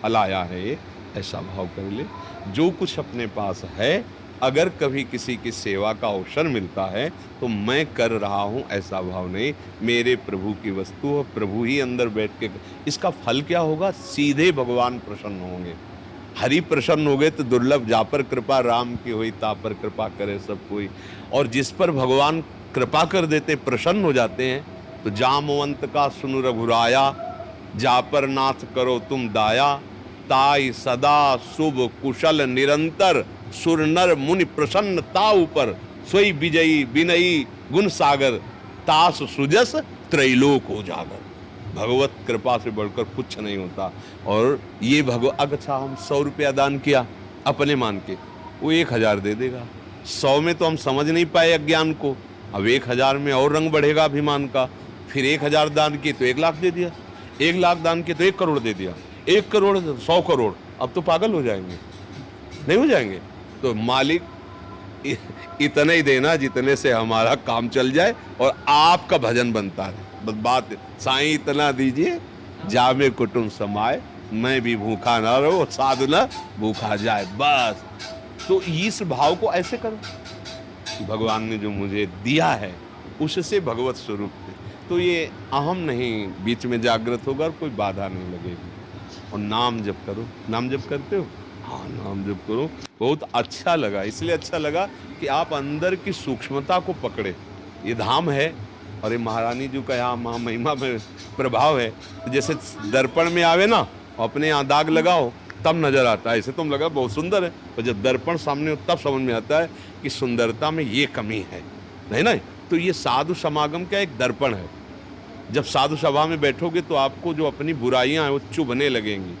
फल आया है ये, ऐसा भाव कर ले। जो कुछ अपने पास है, अगर कभी किसी की सेवा का अवसर मिलता है तो मैं कर रहा हूं, ऐसा भाव नहीं। मेरे प्रभु की वस्तु हो, प्रभु ही अंदर बैठ के, इसका फल क्या होगा? सीधे भगवान प्रसन्न होंगे। हरि प्रसन्न हो गए तो दुर्लभ, जा पर कृपा राम की हुई ता पर कृपा करे सब कोई। और जिस पर भगवान कृपा कर देते, प्रसन्न हो जाते हैं, तो जामवंत का सुनु रघुराया, जा पर नाथ करो तुम दाया, ताई सदा शुभ कुशल निरंतर, सुर नर मुनि प्रसन्न ता ऊपर, सोई विजयी विनयी गुण सागर, तास सुजस त्रैलोक उजागर। भगवत कृपा से बढ़कर कुछ नहीं होता। और ये अच्छा हम 100 रुपया दान किया अपने मान के, वो 1000 दे देगा। 100 में तो हम समझ नहीं पाए अज्ञान को, अब 1000 में और रंग बढ़ेगा अभिमान का। फिर 1000 दान किए तो 1 लाख दे दिया, 1 लाख दान किए तो 1 करोड़ दे दिया, 1 करोड़ 100 करोड़, अब तो पागल हो जाएंगे, नहीं हो जाएंगे? तो मालिक इतना ही देना जितने से हमारा काम चल जाए और आपका भजन बनता है। बस बात, साईं इतना दीजिए जामे कुटुंब समाए, मैं भी भूखा ना रहूं, साधु ना भूखा जाए, बस। तो इस भाव को ऐसे करो कि भगवान ने जो मुझे दिया है उससे भगवत स्वरूप है, तो ये अहम नहीं बीच में जागृत होगा और कोई बाधा नहीं लगेगी। और नाम जप करो। नाम जप करते हो? हाँ, नाम जप करो। बहुत अच्छा लगा, इसलिए अच्छा लगा कि आप अंदर की सूक्ष्मता को पकड़े। ये धाम है और ये महारानी जी का यहाँ महिमा में प्रभाव है। तो जैसे दर्पण में आवे ना, अपने यहाँ दाग लगाओ तब नजर आता है। ऐसे तुम लगा बहुत सुंदर है, और जब दर्पण सामने हो तब समझ में आता है कि सुंदरता में ये कमी है, नहीं। तो ये साधु समागम का एक दर्पण है। जब साधु सभा में बैठोगे तो आपको जो अपनी बुराइयां हैं वो चुभने लगेंगी,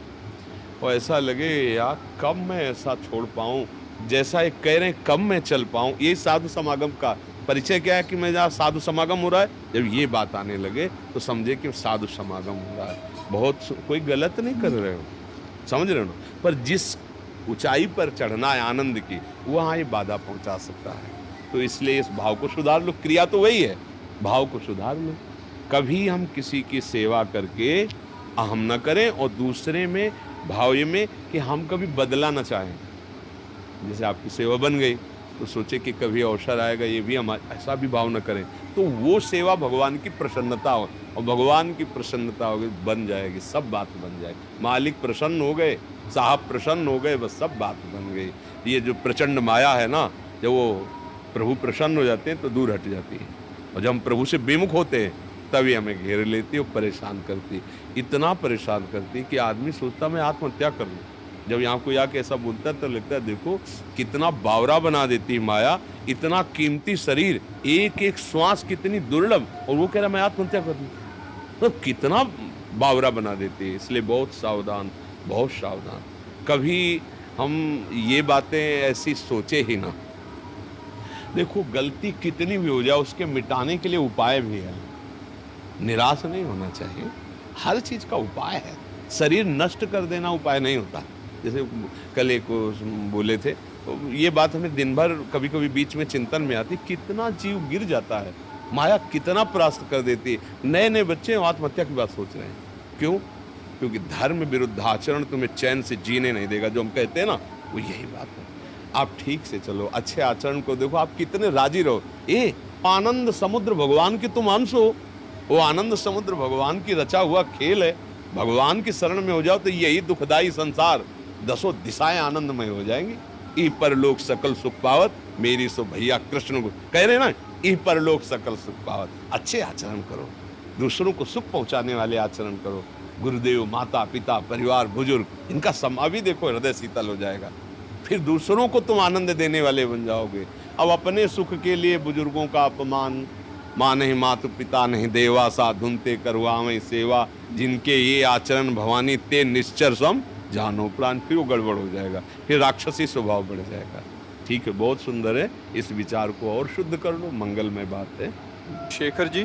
और ऐसा लगे यार कब मैं ऐसा छोड़ पाऊं, जैसा ये कह रहे हैं कब मैं चल पाऊं। ये साधु समागम का परिचय क्या है कि मैं जहाँ साधु समागम हो रहा है, जब ये बात आने लगे तो समझे कि साधु समागम हो रहा है। बहुत कोई गलत नहीं कर रहे हो, समझ रहे हो ना, पर जिस ऊंचाई पर चढ़ना है आनंद की, वहाँ ये बाधा पहुंचा सकता है। तो इसलिए इस भाव को सुधार लो। क्रिया तो वही है, भाव को सुधार लो। कभी हम किसी की सेवा करके अहम न करें, और दूसरे में भाव ये में कि हम कभी बदला ना चाहें। जैसे आपकी सेवा बन गई तो सोचे कि कभी अवसर आएगा ये भी हमारा, ऐसा भी भाव न करें, तो वो सेवा भगवान की प्रसन्नता हो, और भगवान की प्रसन्नता हो गई, बन जाएगी, सब बात बन जाएगी। मालिक प्रसन्न हो गए, साहब प्रसन्न हो गए, बस सब बात बन गई। ये जो प्रचंड माया है ना, जब वो प्रभु प्रसन्न हो जाते हैं तो दूर हट जाती है, और जब हम प्रभु से विमुख होते हैं तभी हमें घेर लेती है और परेशान करती, इतना परेशान करती कि आदमी सोचता मैं आत्महत्या कर लूँ। जब यहाँ कोई आके ऐसा बोलता है तो लगता है देखो कितना बावरा बना देती है माया, इतना कीमती शरीर, एक एक श्वास कितनी दुर्लभ, और वो कह रहा मैं आत्महत्या कर लूँ, तो कितना बावरा बना देती है। इसलिए बहुत सावधान, बहुत सावधान। कभी हम ये बातें ऐसी सोचे ही ना। देखो गलती कितनी भी हो जाए उसके मिटाने के लिए उपाय भी है, निराश नहीं होना चाहिए, हर चीज का उपाय है। शरीर नष्ट कर देना उपाय नहीं होता। जैसे कल एक बोले थे, तो ये बात हमें दिन भर कभी कभी बीच में चिंतन में आती, कितना जीव गिर जाता है, माया कितना परास्त कर देती है। नए नए बच्चे आत्महत्या की बात सोच रहे हैं, क्यों? क्योंकि धर्म विरुद्ध आचरण तुम्हें चैन से जीने नहीं देगा, जो हम कहते हैं ना, वो यही बात है। आप ठीक से चलो, अच्छे आचरण को देखो, आप कितने राजी रहो। ए आनंद समुद्र भगवान की तुम अंश हो, वो आनंद समुद्र भगवान की रचा हुआ खेल है। भगवान की शरण में हो जाओ तो यही दुखदाई संसार, 10 दिशाएं आनंदमय हो जाएंगी। ई परलोक सकल सुख पावत, मेरी सो भैया कृष्ण को कह रहे ना, ई परलोक सकल सुख पावत। अच्छे आचरण करो, दूसरों को सुख पहुंचाने वाले आचरण करो। गुरुदेव, माता पिता, परिवार, बुजुर्ग, इनका समा भी देखो, हृदय शीतल हो जाएगा। फिर दूसरों को तुम आनंद देने वाले बन जाओगे। अब अपने सुख के लिए बुजुर्गों का अपमान, माँ नहीं मातु पिता नहीं देवा, साधुनते करवावें सेवा, जिनके ये आचरण भवानी ते निश्चर सम जानो प्राण, फिर वो गड़बड़ हो जाएगा, फिर राक्षसी स्वभाव बढ़ जाएगा। ठीक है, बहुत सुंदर है, इस विचार को और शुद्ध कर लो, मंगलमय बात है। शेखर जी,